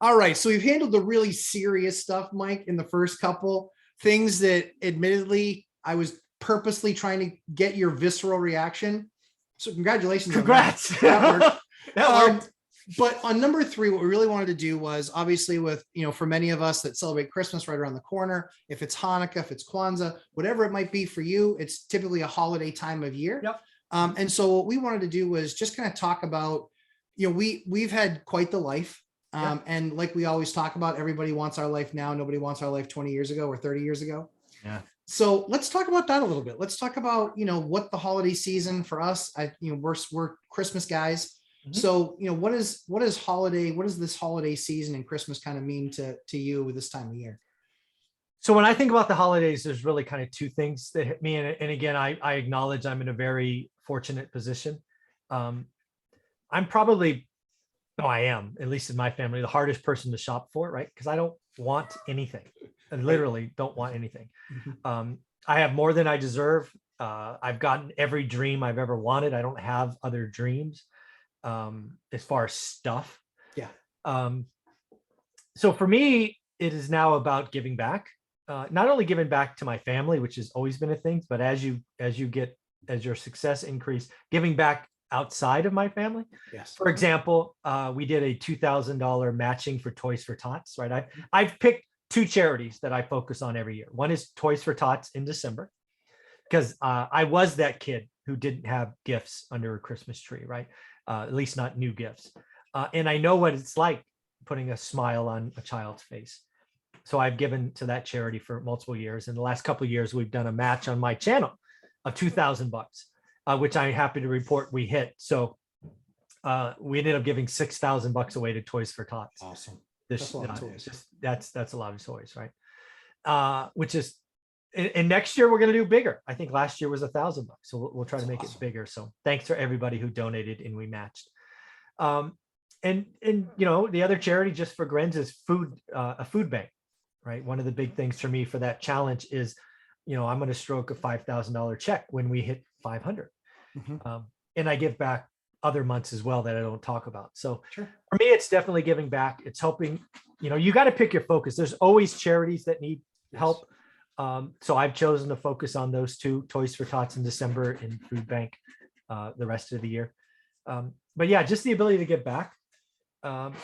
All right, so we've handled the really serious stuff, Mike, in the first couple things that admittedly I was purposely trying to get your visceral reaction. So congratulations. Congrats. On that. That worked. That worked. But on number 3, what we really wanted to do was obviously with, for many of us that celebrate Christmas right around the corner, if it's Hanukkah, if it's Kwanzaa, whatever it might be for you, it's typically a holiday time of year. Yep. And so what we wanted to do was just kind of talk about, we've had quite the life. And like we always talk about, everybody wants our life now. Nobody wants our life 20 years ago or 30 years ago. Yeah. So let's talk about that a little bit. Let's talk about, what the holiday season for us, we're Christmas guys. Mm-hmm. So, what is this holiday season and Christmas kind of mean to you this time of year? So when I think about the holidays, there's really kind of 2 things that hit me. And again, I acknowledge I'm in a very fortunate position. I'm probably, I am, at least in my family, the hardest person to shop for, right? Because I don't want anything. I literally don't want anything. Mm-hmm. I have more than I deserve. I've gotten every dream I've ever wanted. I don't have other dreams as far as stuff. Yeah. So for me, it is now about giving back. Not only giving back to my family, which has always been a thing, but as your success increase, giving back outside of my family. Yes. For example, we did a $2,000 matching for Toys for Tots, right? I've picked 2 charities that I focus on every year. One is Toys for Tots in December, because I was that kid who didn't have gifts under a Christmas tree, right? At least not new gifts. And I know what it's like putting a smile on a child's face. So I've given to that charity for multiple years. In the last couple of years, we've done a match on my channel of $2,000, which I'm happy to report we hit. So we ended up giving $6,000 away to Toys for Tots. Awesome. That's a lot of toys. That's a lot of toys, right? Which is, and next year we're going to do bigger. I think last year was $1,000, so we'll try to make it bigger. So thanks for everybody who donated and we matched. And the other charity, just for grins, is a food bank, right? One of the big things for me for that challenge is, I'm going to stroke a $5,000 check when we hit 500. Mm-hmm. And I give back other months as well that I don't talk about. So sure. For me, it's definitely giving back. It's helping, you got to pick your focus. There's always charities that need help. So I've chosen to focus on those 2, Toys for Tots in December and Food Bank the rest of the year. But yeah, just the ability to give back. And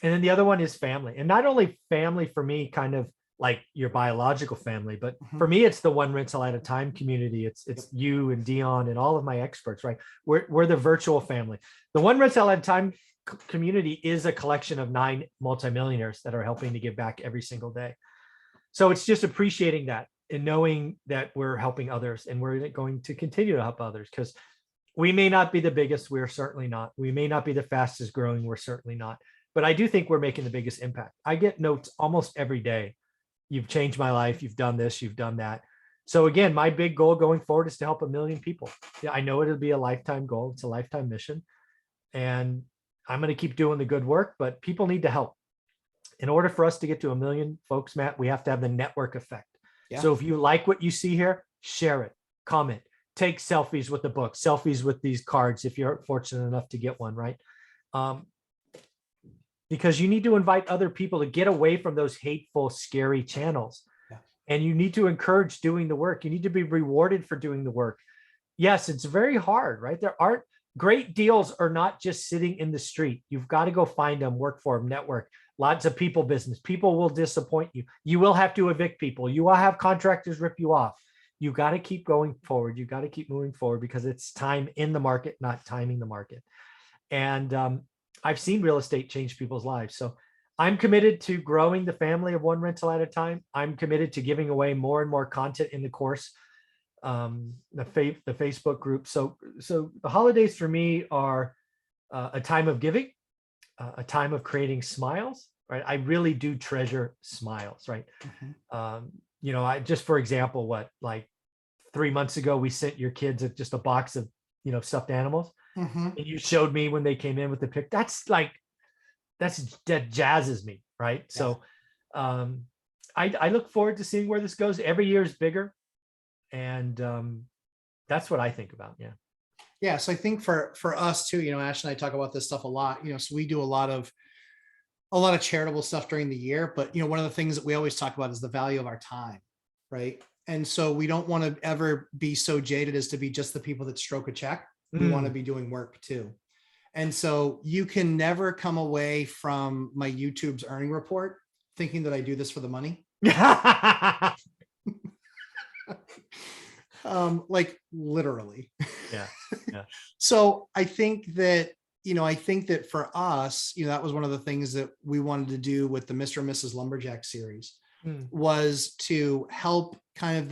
then the other one is family, and not only family for me, kind of like your biological family, but for me, it's the One Rental at a Time community. It's you and Dion and all of my experts, right? We're the virtual family. The One Rental at a Time community is a collection of 9 multimillionaires that are helping to give back every single day. So it's just appreciating that and knowing that we're helping others, and we're going to continue to help others, because we may not be the biggest. We're certainly not. We may not be the fastest growing. We're certainly not. But I do think we're making the biggest impact. I get notes almost every day. You've changed my life. You've done this. You've done that. So again, my big goal going forward is to help 1 million people. Yeah, I know it'll be a lifetime goal. It's a lifetime mission. And I'm going to keep doing the good work, but people need to help. In order for us to get to 1 million folks, Matt, we have to have the network effect. Yeah. So if you like what you see here, share it, comment, take selfies with the book, selfies with these cards, if you're fortunate enough to get one, right? Because you need to invite other people to get away from those hateful, scary channels. Yeah. And you need to encourage doing the work. You need to be rewarded for doing the work. Yes, it's very hard, right? There aren't great deals are not just sitting in the street. You've got to go find them, work for them, network. Lots of people business. People will disappoint you. You will have to evict people. You will have contractors rip you off. You got to keep going forward. You got to keep moving forward, because it's time in the market, not timing the market. And I've seen real estate change people's lives. So I'm committed to growing the family of One Rental at a Time. I'm committed to giving away more and more content in the course, the Facebook group. So the holidays for me are a time of giving, a time of creating smiles, right? I really do treasure smiles, right? Mm-hmm. I just, for example, like 3 months ago, we sent your kids just a box of, stuffed animals. Mm-hmm. And you showed me when they came in with the pic. That jazzes me, right? Yeah. So I look forward to seeing where this goes. Every year is bigger. And that's what I think about. Yeah. Yeah. So I think for us too, Ash and I talk about this stuff a lot, so we do a lot of charitable stuff during the year, but one of the things that we always talk about is the value of our time, right? And so we don't want to ever be so jaded as to be just the people that stroke a check. We want to be doing work too. And so you can never come away from my YouTube's earning report thinking that I do this for the money. Like literally. Yeah. So I think that for us, that was one of the things that we wanted to do with the Mr. and Mrs. Lumberjack series was to help kind of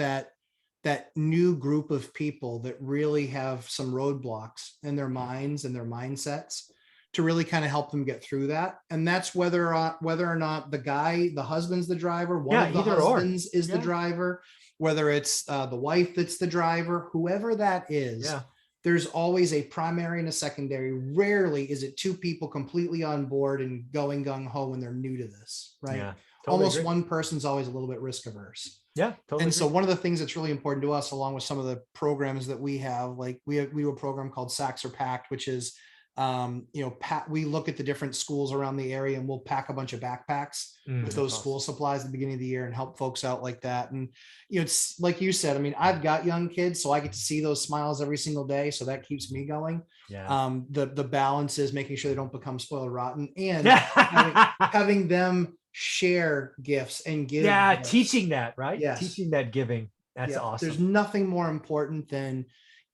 that new group of people that really have some roadblocks in their minds and their mindsets to really kind of help them get through that. And that's whether or not the husband's the driver, one of the husbands is the driver, whether it's the wife that's the driver, whoever that is. Yeah. There's always a primary and a secondary. Rarely is it two people completely on board and going gung ho when they're new to this, right? Yeah, totally Almost agree. one person's always a little bit risk averse. Yeah, totally. And so one of the things that's really important to us, along with some of the programs that we have, like we do a program called Sacks Are Packed, which is, we look at the different schools around the area and we'll pack a bunch of backpacks with those school supplies at the beginning of the year and help folks out like that. And, it's like you said, I mean, I've got young kids, so I get to see those smiles every single day. So that keeps me going. Yeah. The balance is making sure they don't become spoiled rotten and having them share gifts and give. Yeah. Gifts. Teaching that, right? Yes. Teaching that giving. That's awesome. There's nothing more important than,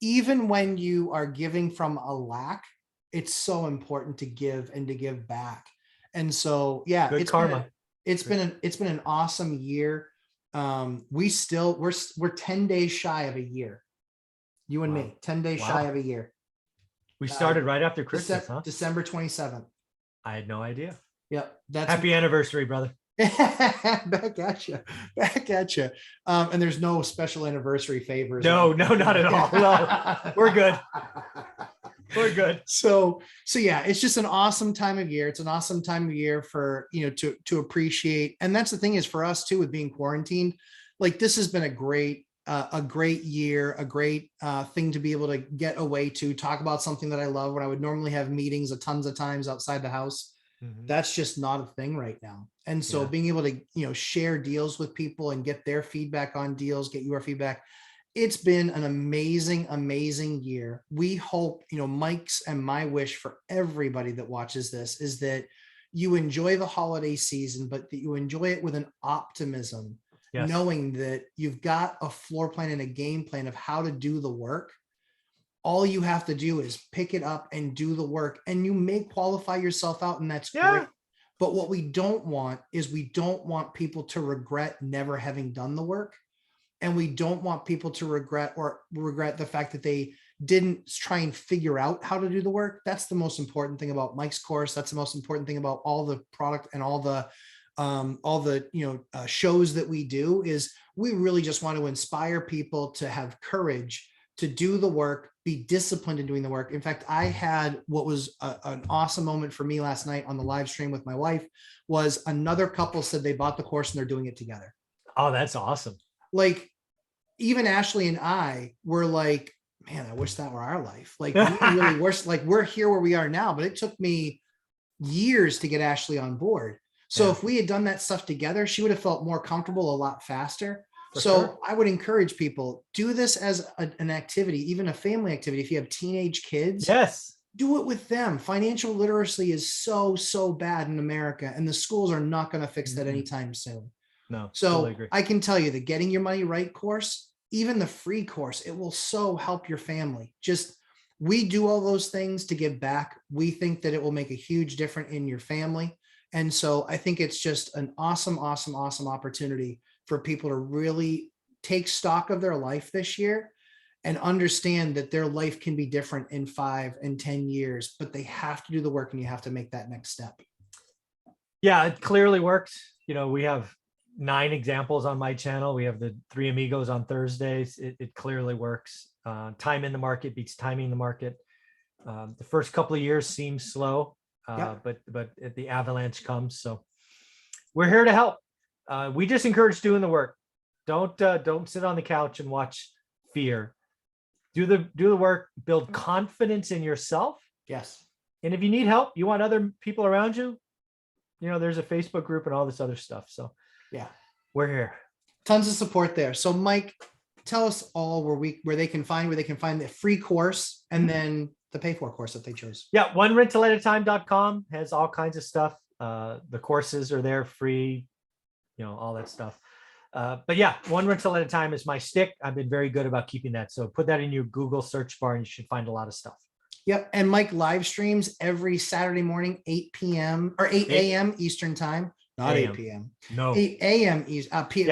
even when you are giving from a lack, it's so important to give and to give back. And so, yeah, Good karma. It's been an awesome year. We're 10 days shy of a year. You and me, 10 days shy of a year. We started right after Christmas, huh? December 27th. I had no idea. Yep. That's happy anniversary, brother. Back at you. And there's no special anniversary favors. No, not at all. No, we're good. We're good. So yeah, it's just an awesome time of year. It's an awesome time of year for, to appreciate. And that's the thing is for us too, with being quarantined, like this has been a great year, a great thing to be able to get away to talk about something that I love when I would normally have meetings tons of times outside the house. That's just not a thing right now. And so being able to, share deals with people and get their feedback on deals, get your feedback. It's been an amazing, amazing year. We hope, Mike's and my wish for everybody that watches this is that you enjoy the holiday season, but that you enjoy it with an optimism, knowing that you've got a floor plan and a game plan of how to do the work. All you have to do is pick it up and do the work, and you may qualify yourself out, and that's great. But what we don't want is we don't want people to regret never having done the work. And we don't want people to regret the fact that they didn't try and figure out how to do the work. That's the most important thing about Mike's course. That's the most important thing about all the product and all the shows that we do is we really just want to inspire people to have courage to do the work, be disciplined in doing the work. In fact, I had what was an awesome moment for me last night on the live stream with my wife was another couple said they bought the course and they're doing it together. Oh, that's awesome. Like even Ashley and I were like, man, I wish that were our life. Like we really wish, like we're here where we are now, but it took me years to get Ashley on board. So if we had done that stuff together, she would have felt more comfortable a lot faster. I would encourage people, do this as an activity, even a family activity. If you have teenage kids, do it with them. Financial literacy is so bad in America, and the schools are not going to fix that anytime soon. No. So totally agree. I can tell you the Getting Your Money Right course, even the free course, it will so help your family. We do all those things to give back. We think that it will make a huge difference in your family. And so I think it's just an awesome opportunity for people to really take stock of their life this year and understand that their life can be different in 5 and 10 years, but they have to do the work and you have to make that next step. Yeah, it clearly worked. We have 9 examples on my channel. We have the 3 amigos on Thursdays. It clearly works. Time in the market beats timing in the market. The first couple of years seems slow, but the avalanche comes. So we're here to help. We just encourage doing the work. Don't sit on the couch and watch fear. do the work, build confidence in yourself. Yes. And if you need help, you want other people around you, there's a Facebook group and all this other stuff. So yeah, we're here. Tons of support there. So Mike, tell us all where they can find the free course and then the pay for course that they chose. Yeah. OneRentalAtAtime.com has all kinds of stuff. The courses are there free, all that stuff. But yeah, One Rental at a Time is my stick. I've been very good about keeping that. So put that in your Google search bar and you should find a lot of stuff. Yep. And Mike live streams every Saturday morning, 8 p.m. or 8 a.m. Eastern time. Not 8 p.m. No. 8 a.m.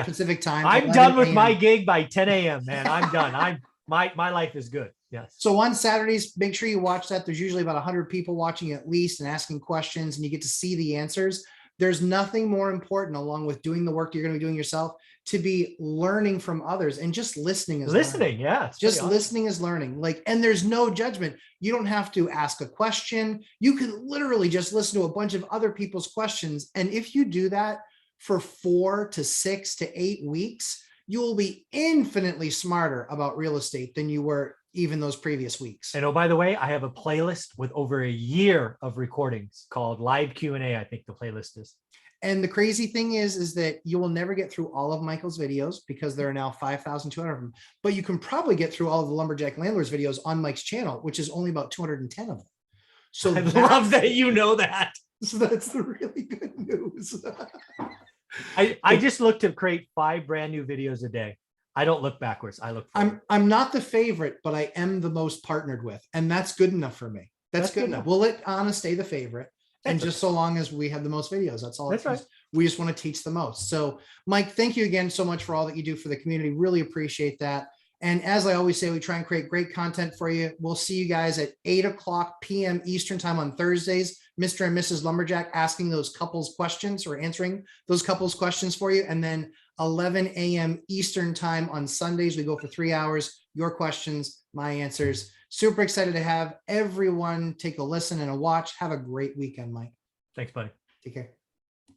Pacific time. I'm done with my gig by 10 a.m., man. I'm done. My life is good. Yes. So on Saturdays, make sure you watch that. There's usually about 100 people watching at least and asking questions, and you get to see the answers. There's nothing more important, along with doing the work you're going to be doing yourself, to be learning from others and just listening is listening. Learning. Yeah. Just listening is learning. And there's no judgment. You don't have to ask a question. You can literally just listen to a bunch of other people's questions. And if you do that for 4 to 6 to 8 weeks, you will be infinitely smarter about real estate than you were even those previous weeks. And oh, by the way, I have a playlist with over a year of recordings called Live Q&A. I think the playlist is. And the crazy thing is that you will never get through all of Michael's videos because there are now 5,200 of them, but you can probably get through all of the Lumberjack Landlord's videos on Mike's channel, which is only about 210 of them. So I love that you know that. So that's the really good news. I just look to create 5 brand new videos a day. I don't look backwards. I look forward. I'm not the favorite, but I am the most partnered with, and that's good enough for me. That's good enough. We'll let Anna stay the favorite. And just so long as we have the most videos, that's all. That's right. We just want to teach the most. So Mike, thank you again so much for all that you do for the community. Really appreciate that. And as I always say, we try and create great content for you. We'll see you guys at 8:00 p.m. Eastern time on Thursdays. Mr. and Mrs. Lumberjack asking those couples questions or answering those couples questions for you. And then 11 a.m. Eastern time on Sundays. We go for 3 hours. Your questions, my answers. Super excited to have everyone take a listen and a watch. Have a great weekend, Mike. Thanks, buddy. Take care.